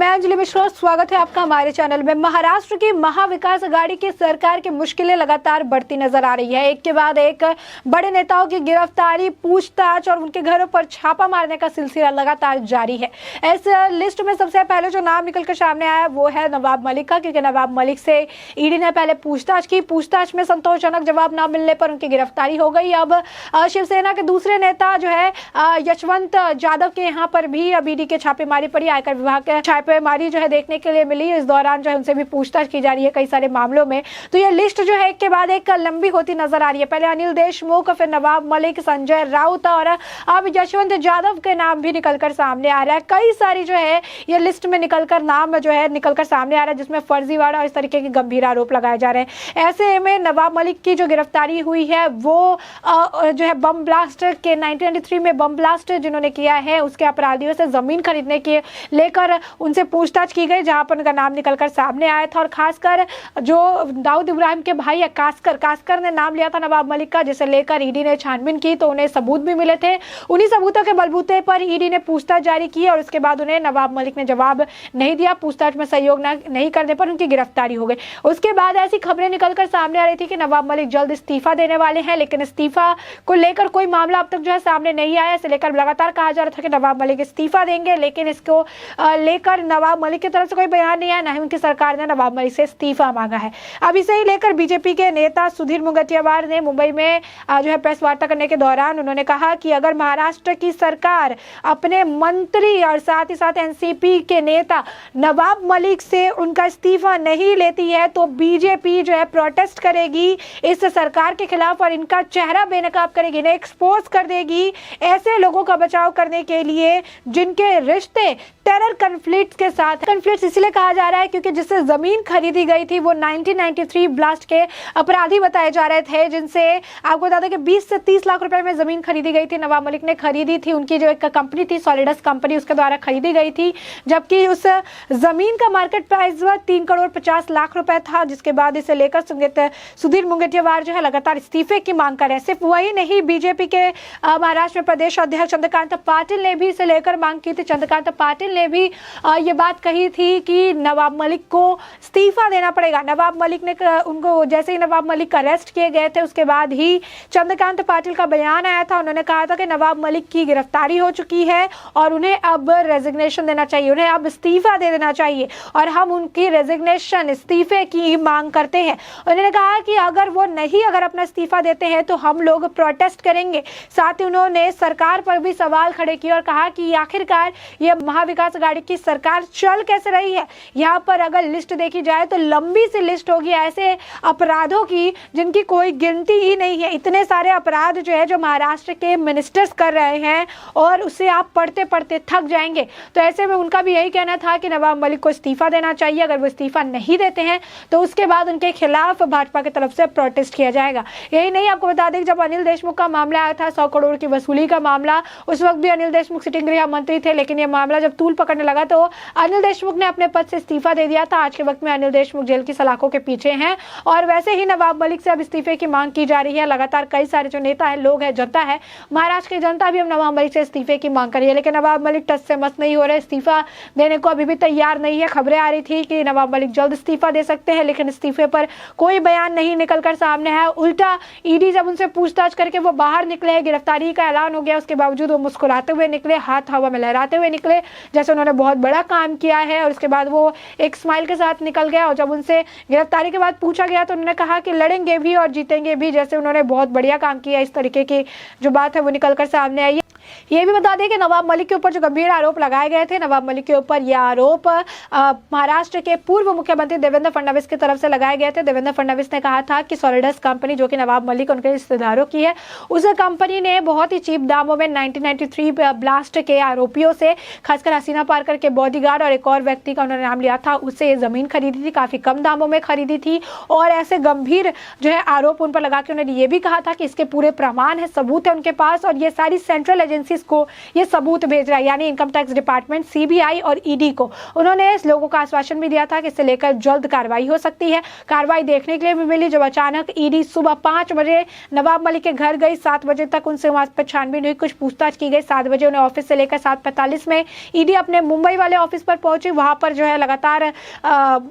मैं अंजलि मिश्रा, स्वागत है आपका हमारे चैनल में। महाराष्ट्र की महाविकास आघाड़ी की सरकार की मुश्किलें लगातार बढ़ती नजर आ रही है। एक के बाद एक बड़े नेताओं की गिरफ्तारी, पूछताछ और उनके घरों पर छापा मारने का सिलसिला लगातार जारी है। इस लिस्ट में सबसे पहले जो नाम निकलकर सामने आया वो है नवाब मलिक का, क्योंकि नवाब मलिक से ईडी ने पहले पूछताछ की। पूछताछ में संतोषजनक जवाब न मिलने पर उनकी गिरफ्तारी हो गई। अब शिवसेना के दूसरे नेता जो है यशवंत यादव के यहाँ पर भी अब ईडी के छापेमारी पड़ी। आयकर विभाग के छापेमारी जो है देखने के लिए मिली। इस दौरान जो है उनसे भी पूछताछ की जा रही है कई सारे मामलों में। तो ये लिस्ट जो है एक के बाद एक लंबी होती नजर आ रही है। पहले अनिल देशमुख, फिर नवाब मलिक, संजय राउत और अब यशवंत यादव के नाम भी निकलकर सामने आ रहा है। कई सारी जो है ये लिस्ट में निकलकर नाम जो है निकलकर सामने आ रहा है, जिसमें फर्जीवाड़ा और इस तरीके के गंभीर आरोप लगाए जा रहे हैं। ऐसे में नवाब मलिक की जो गिरफ्तारी हुई है वो जो है बम ब्लास्ट के 1993 में बम ब्लास्ट जिन्होंने किया है उसके अपराधियों से जमीन खरीदने के लेकर उनसे पूछताछ की गई, जहां पर उनका नाम निकलकर सामने आया था। और खासकर जो दाऊद इब्राहिम के भाई है कास्कर ने नाम लिया था नवाब मलिक का, जिसे लेकर ईडी ने छानबीन की तो उन्हें सबूत भी मिले थे। उन्हीं सबूतों के बलबूते पर ईडी ने पूछताछ जारी की और उसके बाद उन्हें नवाब मलिक ने जवाब नहीं दिया। पूछताछ में सहयोग नहीं करने पर उनकी गिरफ्तारी हो गई। उसके बाद ऐसी खबरें निकलकर सामने आ रही थी कि नवाब मलिक जल्द इस्तीफा देने वाले हैं, लेकिन इस्तीफा को लेकर कोई मामला अब तक जो है सामने नहीं आया। इसे लेकर लगातार कहा जा रहा था कि नवाब मलिक इस्तीफा देंगे, लेकिन इसको लेकर नवाब मलिक की तरफ से कोई बयान नहीं आया, न ही उनकी सरकार ने नवाब मलिक से इस्तीफा मांगा है। अब इसे ही लेकर बीजेपी के नेता सुधीर मुंगतियावार ने मुंबई में जो है प्रेस वार्ता करने के दौरान उन्होंने कहा कि अगर महाराष्ट्र की सरकार अपने मंत्री और साथ ही साथ एनसीपी के नेता नवाब मलिक से उनका इस्तीफा नहीं लेती है तो बीजेपी जो है प्रोटेस्ट करेगी इस सरकार के खिलाफ और इनका चेहरा बेनकाब करेगी, इन्हें एक्सपोज कर देगी। ऐसे लोगों का बचाव करने के लिए जिनके रिश्ते टेरर कन्फ्लिक्ट के साथ। कन्फ्लिक्ट इसलिए कहा जा रहा है क्योंकि जिससे जमीन खरीदी गई थी वो 1993 ब्लास्ट के अपराधी बताए जा रहे थे, जिनसे आपको बता दें कि 20 से 30 लाख रुपए में जमीन खरीदी गई थी। नवाब मलिक ने खरीदी थी, उनकी जो एक कंपनी थी सॉलिडस कंपनी उसके द्वारा खरीदी गई थी, जबकि उस जमीन का मार्केट प्राइस 3 करोड़ 50 लाख रुपए था। जिसके बाद इसे लेकर सुधीर मुंगतियावार जो है लगातार इस्तीफे की मांग कर रहे हैं। सिर्फ वही नहीं, बीजेपी के महाराष्ट्र में प्रदेश अध्यक्ष चंद्रकांत पाटिल ने भी इसे लेकर मांग की थी। चंद्रकांत पाटिल ने भी ये बात कही थी कि नवाब मलिक को इस्तीफा देना पड़ेगा। नवाब मलिक ने उनको जैसे ही नवाब मलिक अरेस्ट किए गए थे उसके बाद ही चंद्रकांत पाटिल का बयान आया था। उन्होंने कहा था कि नवाब मलिक की गिरफ्तारी हो चुकी है और उन्हें अब रेजिग्नेशन देना चाहिए, उन्हें अब इस्तीफा दे देना चाहिए और हम उनकी रेजिग्नेशन इस्तीफे की मांग करते हैं। उन्होंने कहा कि अगर अपना इस्तीफा देते हैं तो हम लोग प्रोटेस्ट करेंगे। साथ ही उन्होंने सरकार पर भी सवाल खड़े किए और कहा कि आखिरकार ये महाविकास आघाड़ी की सरकार चल कैसे रही है। यहाँ पर अगर लिस्ट देखी जाए तो लंबी सी लिस्ट होगी ऐसे अपराधों की जिनकी कोई गिनती ही नहीं है। इतने सारे अपराध जो है जो महाराष्ट्र के मिनिस्टर्स कर रहे हैं और उसे आप पढ़ते पढ़ते थक जाएंगे। तो ऐसे में उनका भी यही कहना था कि नवाब मलिक को इस्तीफा देना चाहिए। अगर वो इस्तीफा नहीं देते हैं तो उसके बाद उनके खिलाफ भाजपा की तरफ से प्रोटेस्ट किया जाएगा। यही नहीं, आपको बता दें कि जब अनिल देशमुख का मामला आया था 100 करोड़ की वसूली का मामला, उस वक्त भी अनिल देशमुख सिटिंग गृह मंत्री थे, लेकिन ये मामला जब तूल पकड़ने लगा तो अनिल देशमुख ने अपने पद से इस्तीफा दे दिया था। आज के वक्त में अनिल देशमुख जेल की सलाखों के पीछे हैं और वैसे ही नवाब मलिक से अब इस्तीफे की मांग की जा रही है। लगातार कई सारे जो नेता है, लोग है, जनता है, महाराष्ट्र की जनता भी अब नवाब मलिक से इस्तीफे की मांग कर रही है, लेकिन नवाब मलिक टस से मस नहीं हो रहे, इस्तीफा देने को अभी भी तैयार नहीं है। खबरें आ रही थी कि नवाब मलिक जल्द इस्तीफा दे सकते हैं, लेकिन इस्तीफे पर कोई बयान नहीं निकलकर सामने है। उल्टा ईडी जब उनसे पूछताछ करके वो बाहर निकले, गिरफ्तारी का ऐलान हो गया, उसके बावजूद वो मुस्कुराते हुए निकले, हाथ हवा में लहराते हुए निकले जैसे उन्होंने बहुत बड़ा काम किया है। और उसके बाद वो एक स्माइल के साथ निकल गया और जब उनसे गिरफ्तारी के बाद पूछा गया तो उन्होंने कहा कि लड़ेंगे भी और जीतेंगे भी, जैसे उन्होंने बहुत बढ़िया काम किया। इस तरीके की जो बात है वो निकलकर सामने आई है। ये भी बता दें कि नवाब मलिक के ऊपर जो गंभीर आरोप लगाए गए थे, नवाब मलिक के ऊपर यह आरोप महाराष्ट्र के पूर्व मुख्यमंत्री देवेंद्र फडणवीस की तरफ से लगाए गए थे। देवेंद्र फडणवीस ने कहा था कि सॉलिडस कंपनी जो कि नवाब मलिक उनके रिश्तेदारों की है, उस कंपनी ने बहुत ही चीप दामों में 1993 ब्लास्ट के आरोपियों से, खासकर हसीना पारकर के बॉडीगार्ड और एक और व्यक्ति का उन्होंने नाम लिया था, उससे ये जमीन खरीदी थी, काफी कम दामों में खरीदी थी। और ऐसे गंभीर जो है आरोप उन पर लगा के उन्होंने ये भी कहा था कि इसके पूरे प्रमाण है, सबूत है उनके पास और ये सारी सेंट्रल एजेंसी पुलिस को ये सबूत भेज रहा है, यानी इनकम टैक्स डिपार्टमेंट, सीबीआई और ईडी को। उन्होंने इस लोगों का आश्वासन भी दिया था कि इसे लेकर जल्द कार्रवाई हो सकती है। कार्रवाई देखने के लिए भी मिली जब अचानक ईडी सुबह 5 बजे नवाब मलिक के घर गई। 7 बजे तक उनसे वहां पर छानबीन हुई, कुछ पूछताछ की गई। 7 बजे उन्हें ऑफिस से लेकर 7:45 में ईडी अपने मुंबई वाले ऑफिस पर पहुंची। वहां पर जो है लगातार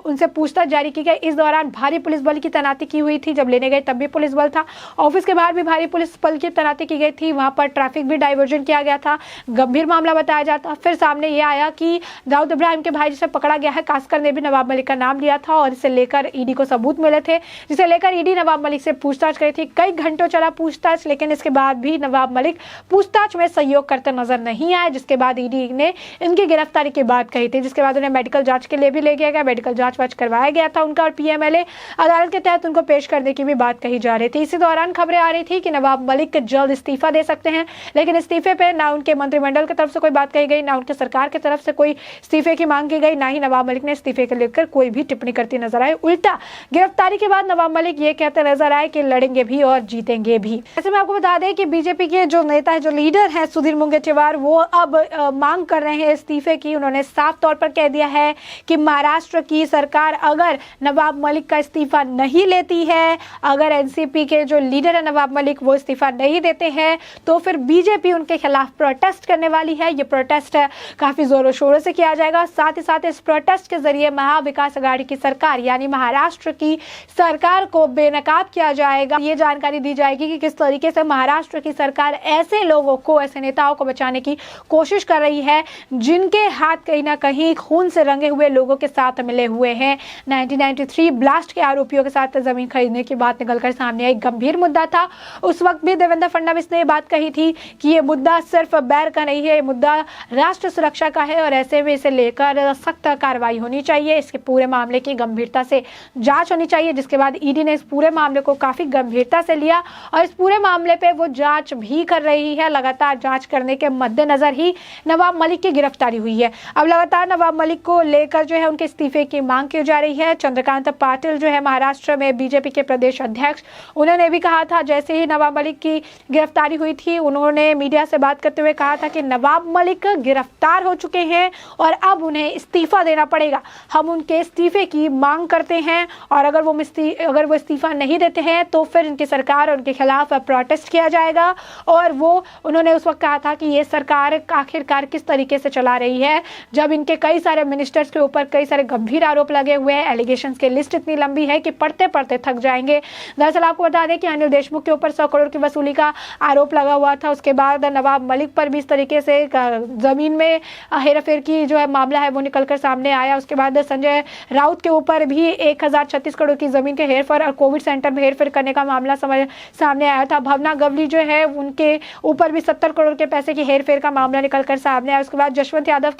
उनसे पूछताछ जारी की गई। इस दौरान भारी पुलिस बल की तैनाती की हुई थी, जब लेने गए तब भी पुलिस बल था। ऑफिस के बाहर भी भारी पुलिस बल की तैनाती की गई थी। वहां पर ट्रैफिक भी डाइवर्जन किया गया था। गंभीर मामला बताया जाता। फिर सामने ये आया कि दाऊद इब्राहिम के भाई जिसे पकड़ा गया है, कास्कर ने भी नवाब मलिक का नाम लिया था और इसे लेकर ईडी को सबूत मिले थे, जिसे लेकर ईडी नवाब मलिक से पूछताछ करी थी। कई घंटों चला पूछताछ, लेकिन इसके बाद भी नवाब मलिक पूछताछ में सहयोग करते नजर नहीं आए, जिसके बाद ईडी ने इनकी गिरफ्तारी की बात कही थी। जिसके बाद उन्हें मेडिकल जांच के लिए भी ले गया गया, मेडिकल जांच वाच करवाया गया था उनका, और पीएमएलए अदालत के तहत उनको पेश करने की भी बात कही जा रही थी। इसी दौरान खबरें आ रही थी कि नवाब मलिक जल्द इस्तीफा दे सकते हैं, लेकिन इस्तीफे पे ना उनके मंत्रिमंडल की तरफ से कोई बात कही गई, ना उनके सरकार की तरफ से कोई इस्तीफे की मांग की गई, ना ही नवाब मलिक ने इस्तीफे को लेकर कोई भी टिप्पणी करती नजर आए। उल्टा गिरफ्तारी के बाद नवाब मलिक ये कहते नजर आए कि लड़ेंगे भी और जीतेंगे भी। ऐसे में आपको बता दें कि बीजेपी के जो नेता है, जो लीडर है सुधीर मुंगेतीवार, वो अब मांग कर रहे हैं इस्तीफे की। उन्होंने साफ तौर पर कह दिया है कि महाराष्ट्र की सरकार अगर नवाब मलिक का इस्तीफा नहीं लेती है, अगर एनसीपी के जो लीडर है नवाब मलिक वो इस्तीफा नहीं देते हैं, तो फिर बीजेपी उनके खिलाफ प्रोटेस्ट करने वाली है। ये प्रोटेस्ट काफी जोरों शोरों से किया जाएगा। साथ ही साथ इस प्रोटेस्ट के जरिए महाविकास अघाड़ी की सरकार यानी महाराष्ट्र की सरकार को बेनकाब किया जाएगा। ये जानकारी दी जाएगी कि किस तरीके से महाराष्ट्र की सरकार ऐसे लोगों को, ऐसे नेताओं को बचाने की कोशिश कर रही है जिनके हाथ कहीं ना कहीं खून से रंगे हुए लोगों के साथ मिले हुए हैं। 1993 ब्लास्ट के आरोपियों के साथ जमीन खरीदने की बात निकलकर सामने आई। गंभीर मुद्दा था। उस वक्त भी देवेंद्र फडणवीस ने बात कही थी कि ये मुद्दा सिर्फ बैर का नहीं है, ये मुद्दा राष्ट्र सुरक्षा का है और ऐसे में इसे लेकर सख्त कार्रवाई होनी चाहिए। इसके पूरे मामले की गंभीरता से जांच होनी चाहिए। जिसके बाद ईडी ने इस पूरे मामले को काफी गंभीरता से लिया और इस पूरे मामले पे वो जांच भी कर रही है। लगातार जांच करने के मद्देनजर ही नवाब मलिक की गिरफ्तारी हुई है। अब लगातार नवाब मलिक को लेकर जो है उनके इस्तीफे की मांग की जा रही है। चंद्रकांत पाटिल जो है महाराष्ट्र में बीजेपी के प्रदेश अध्यक्ष, उन्होंने भी कहा था, जैसे ही नवाब मलिक की गिरफ्तारी हुई थी, उन्होंने मीडिया से बात करते हुए कहा था कि नवाब मलिक गिरफ्तार हो चुके हैं और अब उन्हें इस्तीफा देना पड़ेगा। हम उनके इस्तीफे की मांग करते हैं और अगर वो इस्तीफा नहीं देते हैं तो फिर इनकी सरकार और उनके खिलाफ प्रोटेस्ट किया जाएगा। और वो उन्होंने उस वक्त कहा था कि ये सरकार आखिरकार किस तरीके से चला रही है, जब इनके कई सारे मिनिस्टर्स के ऊपर कई सारे गंभीर आरोप लगे हुए हैं। एलिगेशंस की लिस्ट इतनी लंबी है कि पढ़ते पढ़ते थक जाएंगे। दरअसल आपको बता दें कि अनिल देशमुख के ऊपर 100 करोड़ की वसूली का आरोप लगा हुआ था। उसके बाद नवाब मलिक पर भी इस तरीके से जमीन में हेरफेर की जो है मामला है वो निकलकर सामने आया। उसके बाद संजय राउत के ऊपर भी 1036 करोड़ की जमीन के हेरफेर और कोविड सेंटर में हेरफेर करने का मामला सामने आया था। भावना गवली जो है उनके ऊपर भी 70 करोड़ के पैसे की हेरफेर का मामला निकलकर सामने आया। उसके बाद जशवंत यादव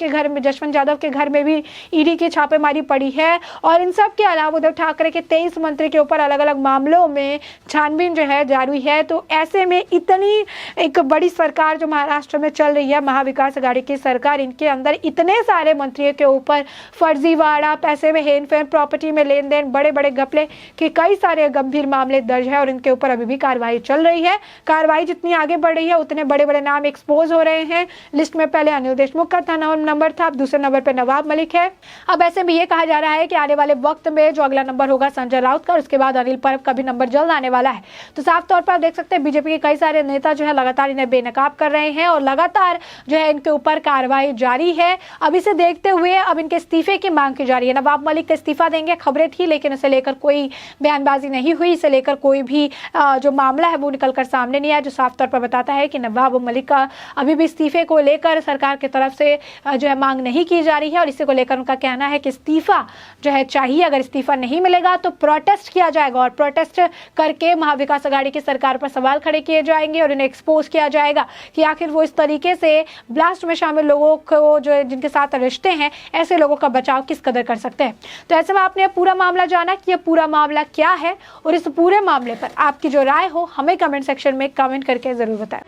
के घर में भी ईडी की छापेमारी पड़ी है। और इन सब के अलावा उद्धव ठाकरे के 23 मंत्री के ऊपर अलग अलग मामलों में छानबीन जो है जारी है। तो ऐसे में इतनी एक बड़ी सरकार जो महाराष्ट्र में चल रही है, महाविकास अघाड़ी की सरकार, इनके अंदर इतने सारे मंत्रियों के ऊपर फर्जीवाड़ा, पैसे में हेरफेर, प्रॉपर्टी में लेन देन, बड़े बड़े घपले के कई सारे गंभीर मामले दर्ज है और इनके ऊपर अभी भी कार्रवाई चल रही है। कार्रवाई जितनी आगे बढ़ रही है उतने बड़े बड़े नाम एक्सपोज हो रहे हैं। लिस्ट में पहले अनिल देशमुख का नंबर था, अब दूसरे नंबर पर नवाब मलिक है। अब ऐसे में ये कहा जा रहा है कि आने वाले वक्त में जो अगला नंबर होगा संजय राउत का, उसके बाद अनिल परब का भी नंबर जल्द आने वाला है। तो साफ तौर पर देख सकते हैं बीजेपी के कई सारे नेता जो है लगातार इन्हें बेनकाब कर रहे हैं और लगातार जो है इनके ऊपर कार्रवाई जारी है। अब इसे देखते हुए अब इनके इस्तीफे की मांग की जा रही है। नवाब मलिक का इस्तीफा देंगे खबरें थी, लेकिन इसे लेकर कोई बयानबाजी नहीं हुई। इसे लेकर कोई भी जो मामला है वो निकलकर सामने नहीं आया, जो साफ तौर पर बताता है कि नवाब मलिक का अभी भी इस्तीफे को लेकर सरकार की तरफ से जो है मांग नहीं की जा रही है। और इसी को लेकर उनका कहना है कि इस्तीफा जो है चाहिए, अगर इस्तीफा नहीं मिलेगा तो प्रोटेस्ट किया जाएगा और प्रोटेस्ट करके महाविकास अघाड़ी की सरकार पर सवाल खड़े किए जाएंगे और इन्हें एक्सपोज किया जाएगा कि आखिर वो इस तरीके से ब्लास्ट में शामिल लोगों को जो जिनके साथ रिश्ते हैं, ऐसे लोगों का बचाव किस कदर कर सकते हैं। तो ऐसे में आपने पूरा मामला जाना कि ये पूरा मामला क्या है और इस पूरे मामले पर आपकी जो राय हो हमें कमेंट सेक्शन में कमेंट करके जरूर बताएं।